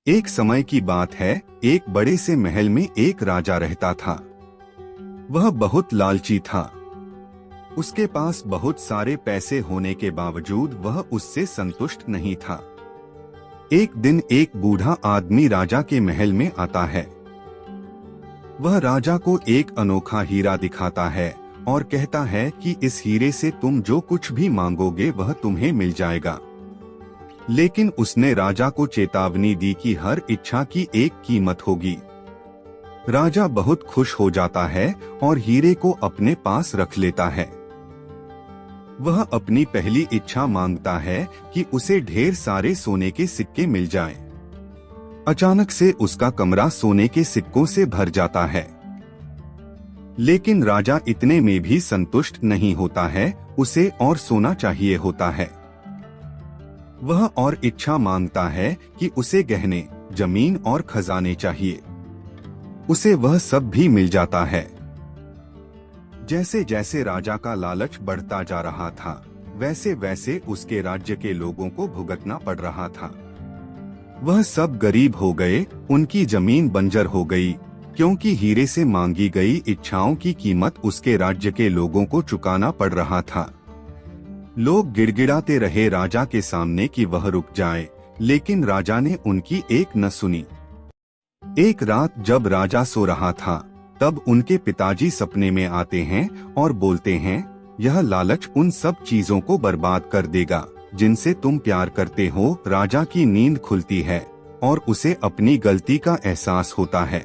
एक समय की बात है, एक बड़े से महल में एक राजा रहता था। वह बहुत लालची था। उसके पास बहुत सारे पैसे होने के बावजूद वह उससे संतुष्ट नहीं था। एक दिन एक बूढ़ा आदमी राजा के महल में आता है। वह राजा को एक अनोखा हीरा दिखाता है और कहता है कि इस हीरे से तुम जो कुछ भी मांगोगे वह तुम्हें मिल जाएगा। लेकिन उसने राजा को चेतावनी दी कि हर इच्छा की एक कीमत होगी। राजा बहुत खुश हो जाता है और हीरे को अपने पास रख लेता है। वह अपनी पहली इच्छा मांगता है कि उसे ढेर सारे सोने के सिक्के मिल जाएं। अचानक से उसका कमरा सोने के सिक्कों से भर जाता है। लेकिन राजा इतने में भी संतुष्ट नहीं होता है, उसे और सोना चाहिए होता है। वह और इच्छा मांगता है कि उसे गहने, जमीन और खजाने चाहिए। उसे वह सब भी मिल जाता है। जैसे जैसे राजा का लालच बढ़ता जा रहा था, वैसे वैसे उसके राज्य के लोगों को भुगतना पड़ रहा था। वह सब गरीब हो गए, उनकी जमीन बंजर हो गई, क्योंकि हीरे से मांगी गई इच्छाओं की कीमत उसके राज्य के लोगों को चुकाना पड़ रहा था। लोग गिड़गिड़ाते रहे राजा के सामने कि वह रुक जाए, लेकिन राजा ने उनकी एक न सुनी। एक रात जब राजा सो रहा था, तब उनके पिताजी सपने में आते हैं और बोलते हैं, यह लालच उन सब चीजों को बर्बाद कर देगा जिनसे तुम प्यार करते हो। राजा की नींद खुलती है और उसे अपनी गलती का एहसास होता है।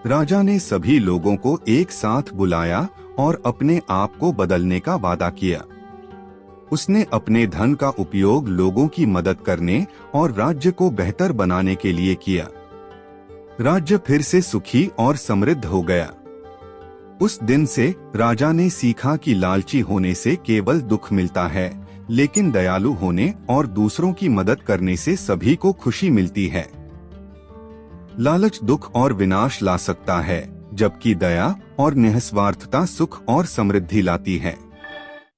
राजा ने सभी लोगों को एक साथ बुलाया और अपने आप को बदलने का वादा किया। उसने अपने धन का उपयोग लोगों की मदद करने और राज्य को बेहतर बनाने के लिए किया। राज्य फिर से सुखी और समृद्ध हो गया। उस दिन से राजा ने सीखा कि लालची होने से केवल दुख मिलता है, लेकिन दयालु होने और दूसरों की मदद करने से सभी को खुशी मिलती है। लालच दुख और विनाश ला सकता है, जबकि दया और निस्वार्थता सुख और समृद्धि लाती है।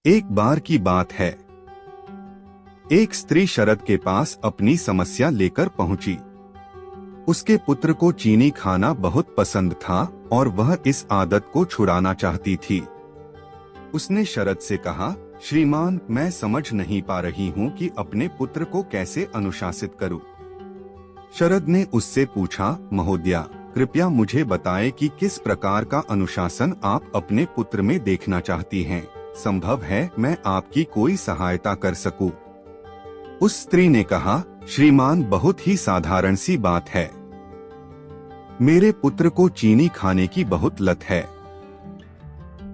एक बार की बात है, एक स्त्री शरद के पास अपनी समस्या लेकर पहुंची। उसके पुत्र को चीनी खाना बहुत पसंद था और वह इस आदत को छुड़ाना चाहती थी। उसने शरद से कहा, श्रीमान, मैं समझ नहीं पा रही हूँ कि अपने पुत्र को कैसे अनुशासित करूँ। शरद ने उससे पूछा, महोदया, कृपया मुझे बताएं कि किस प्रकार का अनुशासन आप अपने पुत्र में देखना चाहती हैं। संभव है मैं आपकी कोई सहायता कर सकूं। उस स्त्री ने कहा, श्रीमान, बहुत ही साधारण सी बात है। मेरे पुत्र को चीनी खाने की बहुत लत है।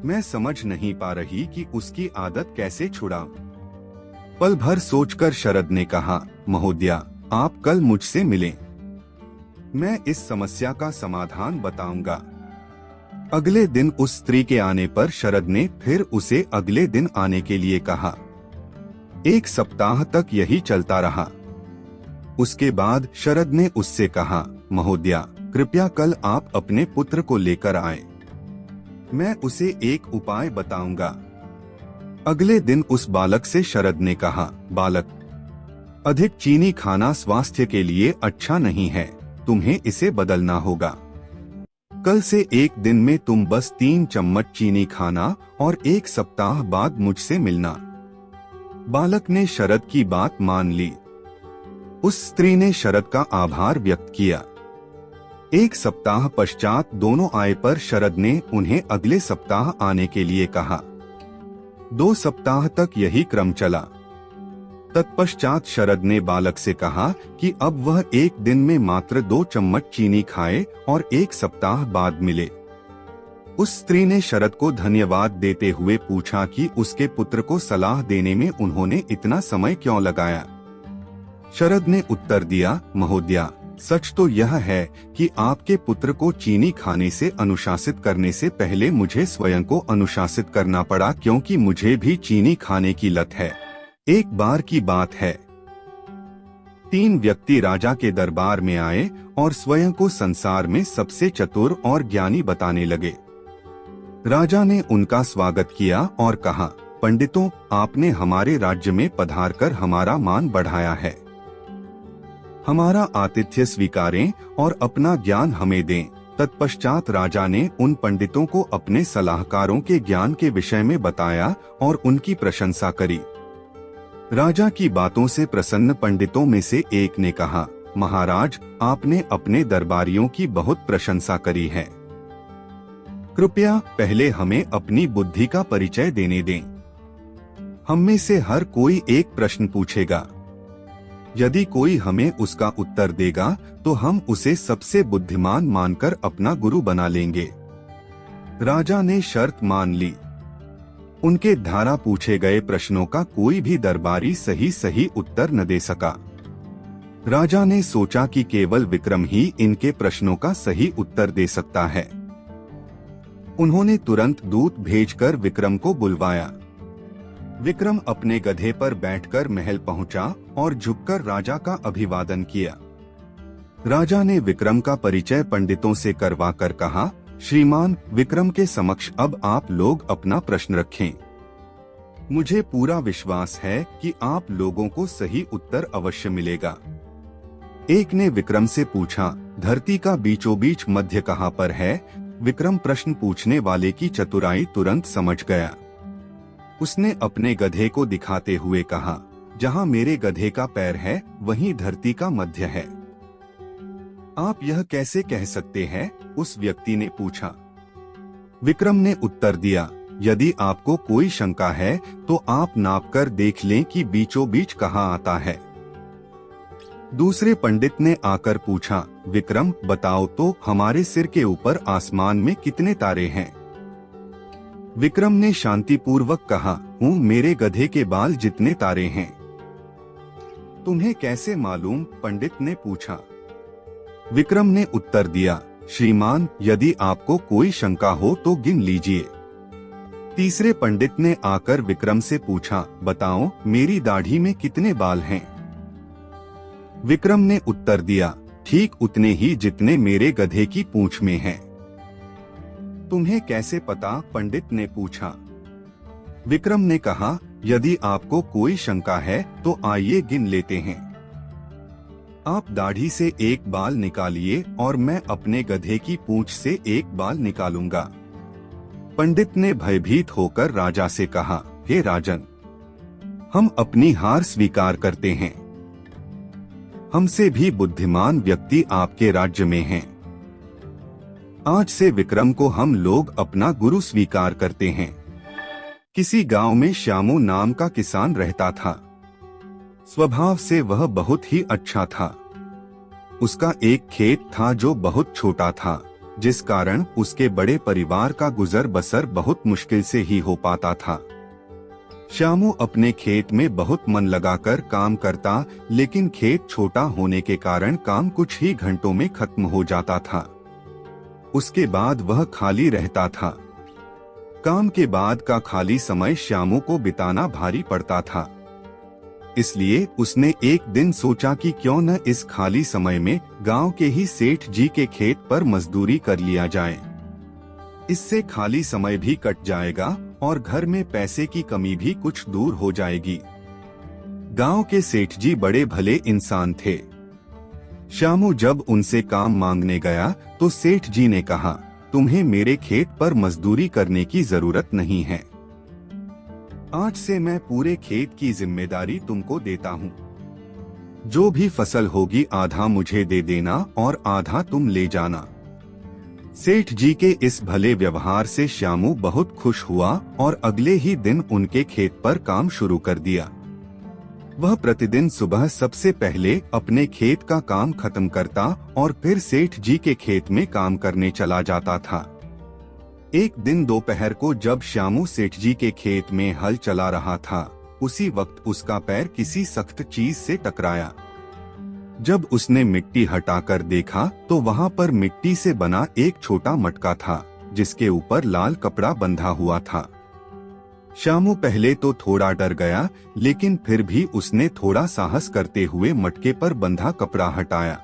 मैं समझ नहीं पा रही कि उसकी आदत कैसे छुड़ाऊं। पल भर सोचकर शरद ने कहा, महोदया, आप कल मुझसे मिलें। मैं इस समस्या का समाधान बताऊंगा। अगले दिन उस स्त्री के आने पर शरद ने फिर उसे अगले दिन आने के लिए कहा। एक सप्ताह तक यही चलता रहा। उसके बाद शरद ने उससे कहा, महोदया, कृपया कल आप अपने पुत्र को लेकर आए। मैं उसे एक उपाय बताऊंगा। अगले दिन उस बालक से शरद ने कहा, बालक, अधिक चीनी खाना स्वास्थ्य के लिए अच्छा नहीं है, तुम्हें इसे बदलना होगा। कल से एक दिन में तुम बस 3 चम्मच चीनी खाना और एक सप्ताह बाद मुझसे मिलना। बालक ने शरद की बात मान ली। उस स्त्री ने शरद का आभार व्यक्त किया। एक सप्ताह पश्चात दोनों आए पर शरद ने उन्हें अगले सप्ताह आने के लिए कहा। 2 सप्ताह तक यही क्रम चला। तत्पश्चात शरद ने बालक से कहा कि अब वह एक दिन में मात्र 2 चम्मच चीनी खाए और एक सप्ताह बाद मिले। उस स्त्री ने शरद को धन्यवाद देते हुए पूछा कि उसके पुत्र को सलाह देने में उन्होंने इतना समय क्यों लगाया। शरद ने उत्तर दिया, महोदया, सच तो यह है कि आपके पुत्र को चीनी खाने से अनुशासित करने से पहले मुझे स्वयं को अनुशासित करना पड़ा, क्योंकि मुझे भी चीनी खाने की लत है। एक बार की बात है, 3 व्यक्ति राजा के दरबार में आए और स्वयं को संसार में सबसे चतुर और ज्ञानी बताने लगे। राजा ने उनका स्वागत किया और कहा, पंडितों, आपने हमारे राज्य में पधारकर हमारा मान बढ़ाया है। हमारा आतिथ्य स्वीकारें और अपना ज्ञान हमें दें। तत्पश्चात राजा ने उन पंडितों को अपने सलाहकारों के ज्ञान के विषय में बताया और उनकी प्रशंसा करी। राजा की बातों से प्रसन्न पंडितों में से एक ने कहा, महाराज, आपने अपने दरबारियों की बहुत प्रशंसा करी है। कृपया पहले हमें अपनी बुद्धि का परिचय देने दें। हम में से हर कोई एक प्रश्न पूछेगा। यदि कोई हमें उसका उत्तर देगा तो हम उसे सबसे बुद्धिमान मानकर अपना गुरु बना लेंगे। राजा ने शर्त मान ली। उनके द्वारा पूछे गए प्रश्नों का कोई भी दरबारी सही उत्तर न दे सका। राजा ने सोचा कि केवल विक्रम ही इनके प्रश्नों का सही उत्तर दे सकता है। उन्होंने तुरंत दूत भेजकर विक्रम को बुलवाया। विक्रम अपने गधे पर बैठकर महल पहुंचा और झुककर राजा का अभिवादन किया। राजा ने विक्रम का परिचय पंडितों से करवाकर कहा, श्रीमान विक्रम के समक्ष अब आप लोग अपना प्रश्न रखें। मुझे पूरा विश्वास है कि आप लोगों को सही उत्तर अवश्य मिलेगा। एक ने विक्रम से पूछा, धरती का बीचों बीच मध्य कहाँ पर है? विक्रम प्रश्न पूछने वाले की चतुराई तुरंत समझ गया। उसने अपने गधे को दिखाते हुए कहा, जहाँ मेरे गधे का पैर है वहीं धरती का मध्य है। आप यह कैसे कह सकते हैं? उस व्यक्ति ने पूछा। विक्रम ने उत्तर दिया, यदि आपको कोई शंका है तो आप नापकर देख लें कि बीचों बीच कहाँ आता है। दूसरे पंडित ने आकर पूछा, विक्रम बताओ तो हमारे सिर के ऊपर आसमान में कितने तारे हैं? विक्रम ने शांतिपूर्वक कहा, मेरे गधे के बाल जितने तारे हैं। तुम्हें कैसे मालूम? पंडित ने पूछा। विक्रम ने उत्तर दिया, श्रीमान यदि आपको कोई शंका हो तो गिन लीजिए। तीसरे पंडित ने आकर विक्रम से पूछा, बताओ मेरी दाढ़ी में कितने बाल हैं? विक्रम ने उत्तर दिया, ठीक उतने ही जितने मेरे गधे की पूंछ में हैं। तुम्हें कैसे पता? पंडित ने पूछा। विक्रम ने कहा, यदि आपको कोई शंका है तो आइए गिन लेते हैं। आप दाढ़ी से एक बाल निकालिए और मैं अपने गधे की पूंछ से एक बाल निकालूंगा। पंडित ने भयभीत होकर राजा से कहा, हे राजन, हम अपनी हार स्वीकार करते हैं। हमसे भी बुद्धिमान व्यक्ति आपके राज्य में हैं। आज से विक्रम को हम लोग अपना गुरु स्वीकार करते हैं। किसी गांव में श्यामू नाम का किसान रहता था। स्वभाव से वह बहुत ही अच्छा था। उसका एक खेत था जो बहुत छोटा था, जिस कारण उसके बड़े परिवार का गुजर बसर बहुत मुश्किल से ही हो पाता था। श्यामू अपने खेत में बहुत मन लगाकर काम करता, लेकिन खेत छोटा होने के कारण काम कुछ ही घंटों में खत्म हो जाता था। उसके बाद वह खाली रहता था। काम के बाद का खाली समय श्यामू को बिताना भारी पड़ता था। इसलिए उसने एक दिन सोचा कि क्यों न इस खाली समय में गांव के ही सेठ जी के खेत पर मजदूरी कर लिया जाए। इससे खाली समय भी कट जाएगा और घर में पैसे की कमी भी कुछ दूर हो जाएगी। गांव के सेठ जी बड़े भले इंसान थे। श्यामू जब उनसे काम मांगने गया तो सेठ जी ने कहा, तुम्हें मेरे खेत पर मजदूरी करने की जरूरत नहीं है। आज से मैं पूरे खेत की जिम्मेदारी तुमको देता हूँ। जो भी फसल होगी आधा मुझे दे देना और आधा तुम ले जाना। सेठ जी के इस भले व्यवहार से श्यामू बहुत खुश हुआ और अगले ही दिन उनके खेत पर काम शुरू कर दिया। वह प्रतिदिन सुबह सबसे पहले अपने खेत का काम खत्म करता और फिर सेठ जी के खेत में काम करने चला जाता था। एक दिन दोपहर को जब श्यामू सेठ जी के खेत में हल चला रहा था, उसी वक्त उसका पैर किसी सख्त चीज से टकराया। जब उसने मिट्टी हटाकर देखा तो वहां पर मिट्टी से बना एक छोटा मटका था, जिसके ऊपर लाल कपड़ा बंधा हुआ था। श्यामू पहले तो थोड़ा डर गया, लेकिन फिर भी उसने थोड़ा साहस करते हुए मटके पर बंधा कपड़ा हटाया।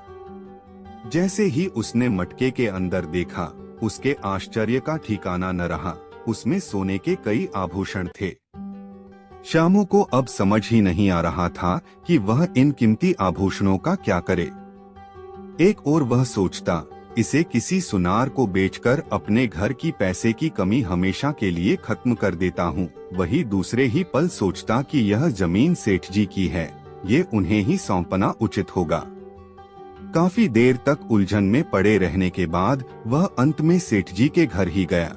जैसे ही उसने मटके के अंदर देखा, उसके आश्चर्य का ठिकाना न रहा। उसमें सोने के कई आभूषण थे। श्यामू को अब समझ ही नहीं आ रहा था कि वह इन कीमती आभूषणों का क्या करे। एक ओर वह सोचता, इसे किसी सुनार को बेचकर अपने घर की पैसे की कमी हमेशा के लिए खत्म कर देता हूँ। वही दूसरे ही पल सोचता कि यह जमीन सेठ जी की है, ये उन्हें ही सौंपना उचित होगा। काफी देर तक उलझन में पड़े रहने के बाद वह अंत में सेठ जी के घर ही गया।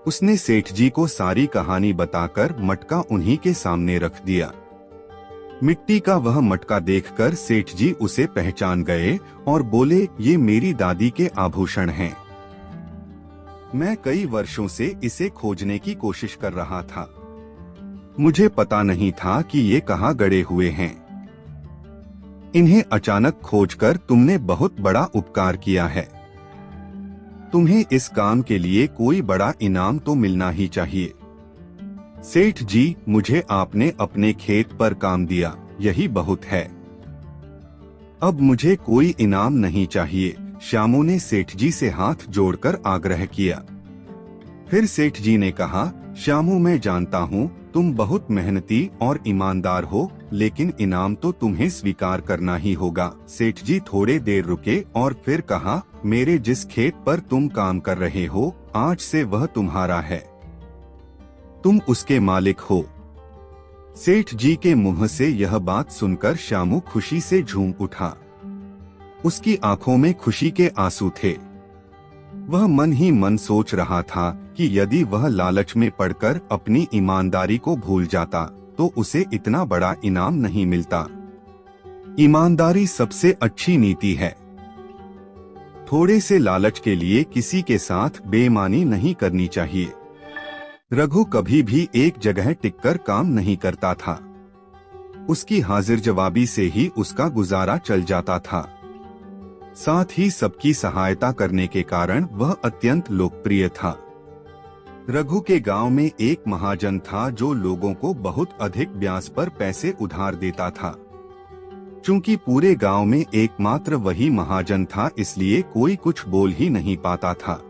उसने सेठ जी को सारी कहानी बताकर मटका उन्हीं के सामने रख दिया। मिट्टी का वह मटका देखकर सेठ जी उसे पहचान गए और बोले, ये मेरी दादी के आभूषण हैं। मैं कई वर्षों से इसे खोजने की कोशिश कर रहा था। मुझे पता नहीं था कि ये कहाँ गड़े हुए हैं। इन्हें अचानक खोजकर तुमने बहुत बड़ा उपकार किया है। तुम्हें इस काम के लिए कोई बड़ा इनाम तो मिलना ही चाहिए। सेठ जी, मुझे आपने अपने खेत पर काम दिया, यही बहुत है। अब मुझे कोई इनाम नहीं चाहिए। श्यामू ने सेठ जी से हाथ जोड़कर आग्रह किया। फिर सेठ जी ने कहा, श्यामू, मैं जानता हूँ तुम बहुत मेहनती और ईमानदार हो, लेकिन इनाम तो तुम्हें स्वीकार करना ही होगा। सेठ जी थोड़े देर रुके और फिर कहा, मेरे जिस खेत पर तुम काम कर रहे हो, आज से वह तुम्हारा है। तुम उसके मालिक हो। सेठ जी के मुंह से यह बात सुनकर श्यामू खुशी से झूम उठा। उसकी आंखों में खुशी के आंसू थे। वह मन ही मन सोच रहा था कि यदि वह लालच में पड़कर अपनी ईमानदारी को भूल जाता तो उसे इतना बड़ा इनाम नहीं मिलता। ईमानदारी सबसे अच्छी नीति है। थोड़े से लालच के लिए किसी के साथ बेईमानी नहीं करनी चाहिए। रघु कभी भी एक जगह टिककर काम नहीं करता था। उसकी हाजिर जवाबी से ही उसका गुजारा चल जाता था। साथ ही सबकी सहायता करने के कारण वह अत्यंत लोकप्रिय था। रघु के गांव में एक महाजन था जो लोगों को बहुत अधिक ब्याज पर पैसे उधार देता था। चूंकि पूरे गांव में एकमात्र वही महाजन था, इसलिए कोई कुछ बोल ही नहीं पाता था।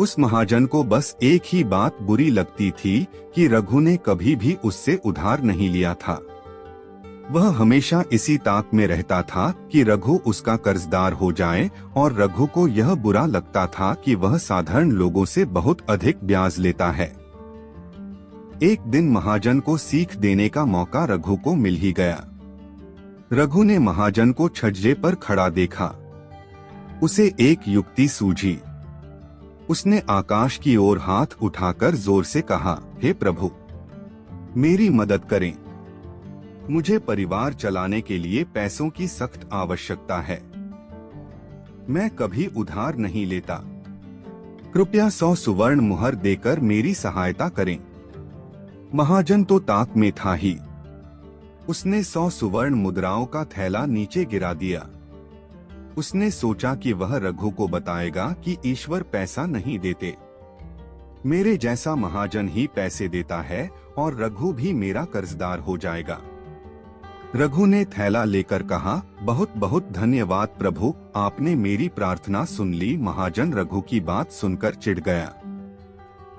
उस महाजन को बस एक ही बात बुरी लगती थी कि रघु ने कभी भी उससे उधार नहीं लिया था। वह हमेशा इसी ताक में रहता था कि रघु उसका कर्जदार हो जाए, और रघु को यह बुरा लगता था कि वह साधारण लोगों से बहुत अधिक ब्याज लेता है। एक दिन महाजन को सीख देने का मौका रघु को मिल ही गया। रघु ने महाजन को छज्जे पर खड़ा देखा। उसे एक युक्ति सूझी। उसने आकाश की ओर हाथ उठाकर जोर से कहा, हे प्रभु, मेरी मदद करें। मुझे परिवार चलाने के लिए पैसों की सख्त आवश्यकता है। मैं कभी उधार नहीं लेता। कृपया 100 सुवर्ण मुहर देकर मेरी सहायता करें। महाजन तो ताक में था ही। उसने 100 सुवर्ण मुद्राओं का थैला नीचे गिरा दिया। उसने सोचा कि वह रघु को बताएगा कि ईश्वर पैसा नहीं देते। मेरे जैसा महाजन ही पैसे देता है और रघु भी मेरा कर्जदार हो जाएगा। रघु ने थैला लेकर कहा, बहुत बहुत धन्यवाद प्रभु, आपने मेरी प्रार्थना सुन ली। महाजन रघु की बात सुनकर चिढ़ गया।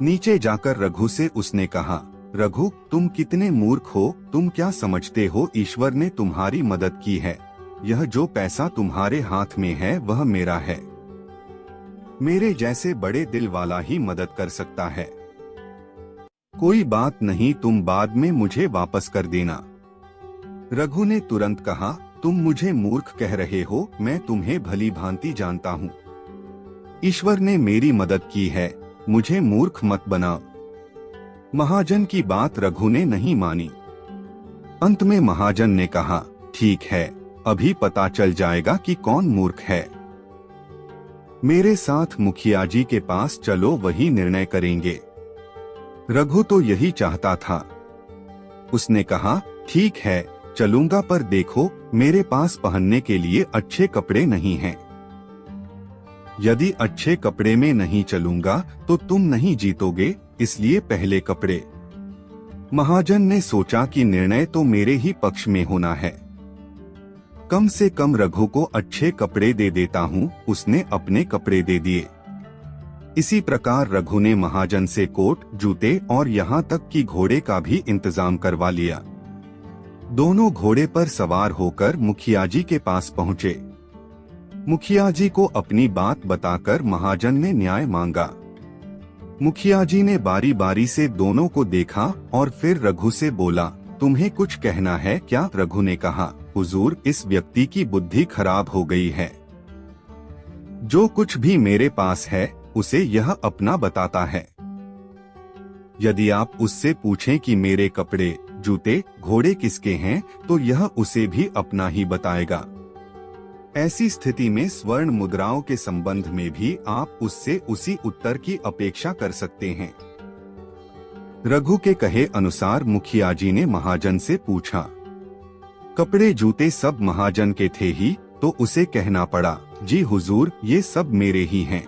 नीचे जाकर रघु से उसने कहा, रघु, तुम कितने मूर्ख हो। तुम क्या समझते हो ईश्वर ने तुम्हारी मदद की है। यह जो पैसा तुम्हारे हाथ में है वह मेरा है। मेरे जैसे बड़े दिल वाला ही मदद कर सकता है। कोई बात नहीं, तुम बाद में मुझे वापस कर देना। रघु ने तुरंत कहा, तुम मुझे मूर्ख कह रहे हो, मैं तुम्हें भली भांति जानता हूँ। ईश्वर ने मेरी मदद की है, मुझे मूर्ख मत बनाओ। महाजन की बात रघु ने नहीं मानी। अंत में महाजन ने कहा, ठीक है, अभी पता चल जाएगा कि कौन मूर्ख है। मेरे साथ मुखिया जी के पास चलो, वही निर्णय करेंगे। रघु तो यही चाहता था। उसने कहा, ठीक है, चलूंगा, पर देखो मेरे पास पहनने के लिए अच्छे कपड़े नहीं हैं। यदि अच्छे कपड़े में नहीं चलूंगा तो तुम नहीं जीतोगे, इसलिए पहले कपड़े। महाजन ने सोचा कि निर्णय तो मेरे ही पक्ष में होना है। कम से कम रघु को अच्छे कपड़े दे देता हूँ। उसने अपने कपड़े दे दिए। इसी प्रकार रघु ने महाजन से कोट, जूते और यहाँ तक कि घोड़े का भी इंतजाम करवा लिया। दोनों घोड़े पर सवार होकर मुखिया जी के पास पहुँचे। मुखिया जी को अपनी बात बताकर महाजन ने न्याय मांगा। मुखिया जी ने बारी बारी से दोनों को देखा और फिर रघु से बोला, तुम्हें कुछ कहना है क्या? रघु ने कहा, हुजूर, इस व्यक्ति की बुद्धि खराब हो गई है। जो कुछ भी मेरे पास है उसे यह अपना बताता है। यदि आप उससे पूछें कि मेरे कपड़े, जूते, घोड़े किसके हैं, तो यह उसे भी अपना ही बताएगा। ऐसी स्थिति में स्वर्ण मुद्राओं के संबंध में भी आप उससे उसी उत्तर की अपेक्षा कर सकते हैं। रघु के कहे अनुसार मुखिया जी ने महाजन से पूछा। कपड़े, जूते सब महाजन के थे ही, तो उसे कहना पड़ा, जी हुजूर, ये सब मेरे ही हैं।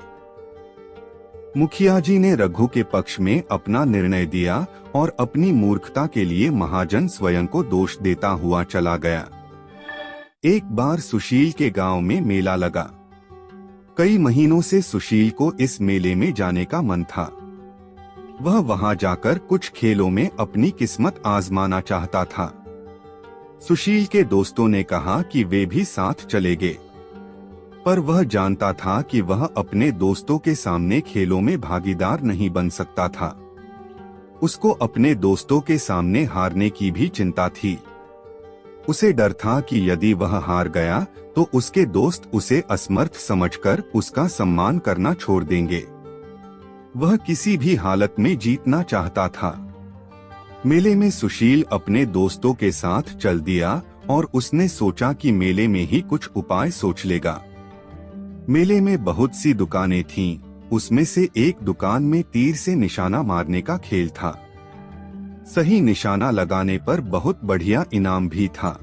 मुखिया जी ने रघु के पक्ष में अपना निर्णय दिया और अपनी मूर्खता के लिए महाजन स्वयं को दोष देता हुआ चला गया। एक बार सुशील के गांव में मेला लगा। कई महीनों से सुशील को इस मेले में जाने का मन था। वह वहां जाकर कुछ खेलों में अपनी किस्मत आजमाना चाहता था। सुशील के दोस्तों ने कहा कि वे भी साथ चलेंगे, पर वह जानता था कि वह अपने दोस्तों के सामने खेलों में भागीदार नहीं बन सकता था। उसको अपने दोस्तों के सामने हारने की भी चिंता थी। उसे डर था कि यदि वह हार गया तो उसके दोस्त उसे असमर्थ समझकर उसका सम्मान करना छोड़ देंगे। वह किसी भी हालत में जीतना चाहता था। मेले में सुशील अपने दोस्तों के साथ चल दिया और उसने सोचा कि मेले में ही कुछ उपाय सोच लेगा। मेले में बहुत सी दुकानें थीं, उसमें से एक दुकान में तीर से निशाना मारने का खेल था। सही निशाना लगाने पर बहुत बढ़िया इनाम भी था।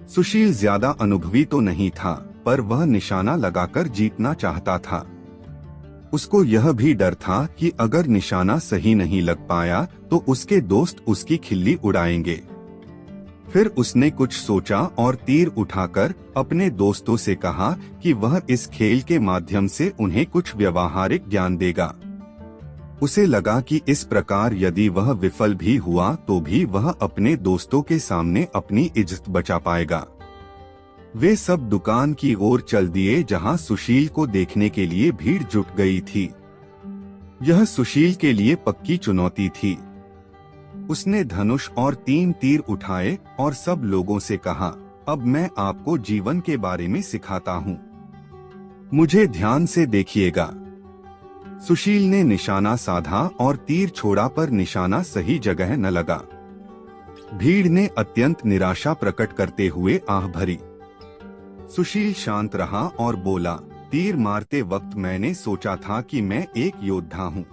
सुशील ज्यादा अनुभवी तो नहीं था, पर वह निशाना लगाकर जीतना चाहता था। उसको यह भी डर था कि अगर निशाना सही नहीं लग पाया तो उसके दोस्त उसकी खिल्ली उड़ाएंगे। फिर उसने कुछ सोचा और तीर उठाकर अपने दोस्तों से कहा कि वह इस खेल के माध्यम से उन्हें कुछ व्यवहारिक ज्ञान देगा। उसे लगा कि इस प्रकार यदि वह विफल भी हुआ तो भी वह अपने दोस्तों के सामने अपनी इज्जत बचा पाएगा। वे सब दुकान की ओर चल दिए जहां सुशील को देखने के लिए भीड़ जुट गई थी। यह सुशील के लिए पक्की चुनौती थी। उसने धनुष और 3 तीर उठाए और सब लोगों से कहा, अब मैं आपको जीवन के बारे में सिखाता हूँ, मुझे ध्यान से देखिएगा। सुशील ने निशाना साधा और तीर छोड़ा, पर निशाना सही जगह न लगा। भीड़ ने अत्यंत निराशा प्रकट करते हुए आह भरी। सुशील शांत रहा और बोला, तीर मारते वक्त मैंने सोचा था कि मैं एक योद्धा हूँ,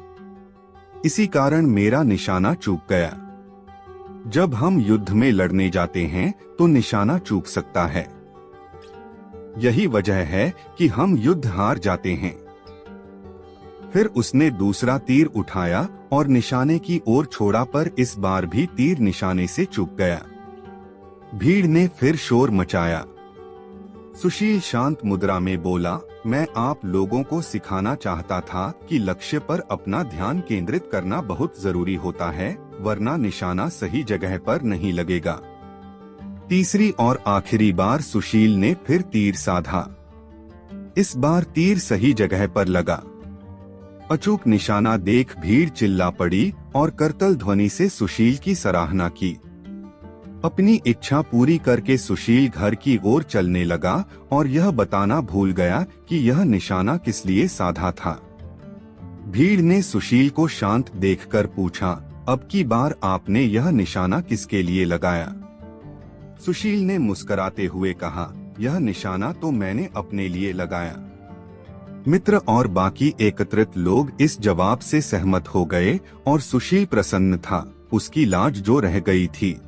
इसी कारण मेरा निशाना चूक गया। जब हम युद्ध में लड़ने जाते हैं तो निशाना चूक सकता है। यही वजह है कि हम युद्ध हार जाते हैं। फिर उसने दूसरा तीर उठाया और निशाने की ओर छोड़ा, पर इस बार भी तीर निशाने से चूक गया। भीड़ ने फिर शोर मचाया। सुशील शांत मुद्रा में बोला, मैं आप लोगों को सिखाना चाहता था कि लक्ष्य पर अपना ध्यान केंद्रित करना बहुत जरूरी होता है, वरना निशाना सही जगह पर नहीं लगेगा। तीसरी और आखिरी बार सुशील ने फिर तीर साधा। इस बार तीर सही जगह पर लगा। अचूक निशाना देख भीड़ चिल्ला पड़ी और करतल ध्वनि से सुशील की सराहना की। अपनी इच्छा पूरी करके सुशील घर की ओर चलने लगा और यह बताना भूल गया कि यह निशाना किस लिए साधा था। भीड़ ने सुशील को शांत देखकर पूछा, अब की बार आपने यह निशाना किसके लिए लगाया? सुशील ने मुस्कुराते हुए कहा, यह निशाना तो मैंने अपने लिए लगाया। मित्र और बाकी एकत्रित लोग इस जवाब से सहमत हो गए और सुशील प्रसन्न था, उसकी लाज जो रह गई थी।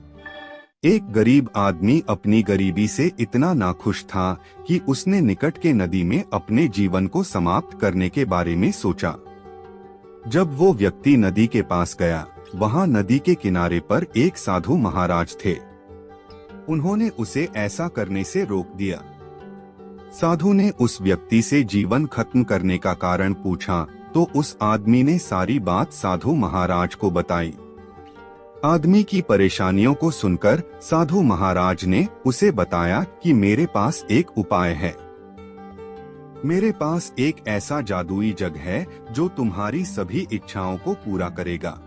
एक गरीब आदमी अपनी गरीबी से इतना नाखुश था कि उसने निकट के नदी में अपने जीवन को समाप्त करने के बारे में सोचा। जब वो व्यक्ति नदी के पास गया, वहां नदी के किनारे पर एक साधु महाराज थे। उन्होंने उसे ऐसा करने से रोक दिया। साधु ने उस व्यक्ति से जीवन खत्म करने का कारण पूछा तो उस आदमी ने सारी बात साधु महाराज को बताई। आदमी की परेशानियों को सुनकर साधु महाराज ने उसे बताया कि मेरे पास एक उपाय है। मेरे पास एक ऐसा जादुई जग है जो तुम्हारी सभी इच्छाओं को पूरा करेगा,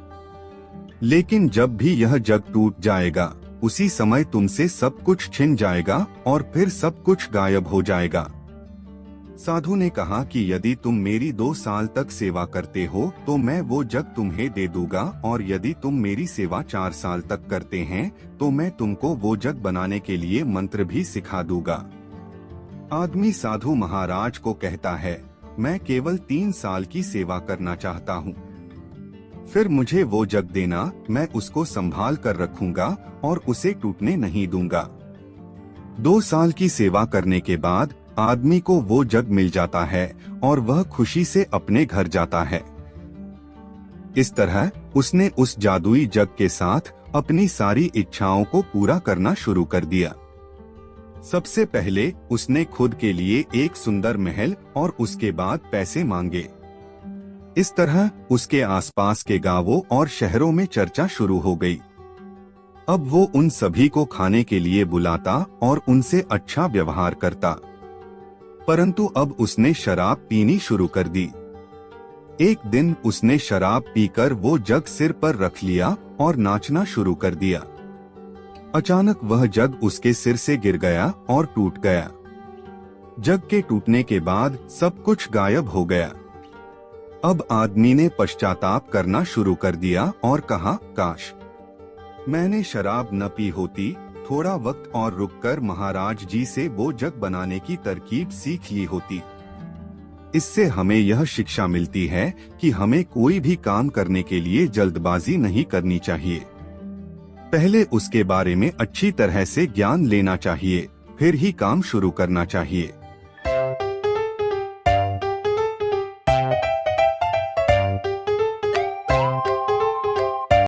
लेकिन जब भी यह जग टूट जाएगा उसी समय तुमसे सब कुछ छिन जाएगा और फिर सब कुछ गायब हो जाएगा। साधु ने कहा कि यदि तुम मेरी 2 साल तक सेवा करते हो तो मैं वो जग तुम्हें दे दूंगा, और यदि तुम मेरी सेवा 4 साल तक करते हैं तो मैं तुमको वो जग बनाने के लिए मंत्र भी सिखा दूंगा। आदमी साधु महाराज को कहता है, मैं केवल 3 साल की सेवा करना चाहता हूँ, फिर मुझे वो जग देना, मैं उसको संभाल कर रखूंगा और उसे टूटने नहीं दूंगा। 2 साल की सेवा करने के बाद आदमी को वो जग मिल जाता है और वह खुशी से अपने घर जाता है। इस तरह उसने उस जादुई जग के साथ अपनी सारी इच्छाओं को पूरा करना शुरू कर दिया। सबसे पहले उसने खुद के लिए एक सुंदर महल और उसके बाद पैसे मांगे। इस तरह उसके आसपास के गांवों और शहरों में चर्चा शुरू हो गई। अब वो उन सभी को खाने के लिए बुलाता और उनसे अच्छा व्यवहार करता, परंतु अब उसने शराब पीनी शुरू कर दी। एक दिन उसने शराब पीकर वो जग सिर पर रख लिया और नाचना शुरू कर दिया। अचानक वह जग उसके सिर से गिर गया और टूट गया। जग के टूटने के बाद सब कुछ गायब हो गया। अब आदमी ने पश्चाताप करना शुरू कर दिया और कहा, काश मैंने शराब न पी होती, थोड़ा वक्त और रुककर महाराज जी से वो जग बनाने की तरकीब सीख ली होती। इससे हमें यह शिक्षा मिलती है कि हमें कोई भी काम करने के लिए जल्दबाजी नहीं करनी चाहिए। पहले उसके बारे में अच्छी तरह से ज्ञान लेना चाहिए, फिर ही काम शुरू करना चाहिए।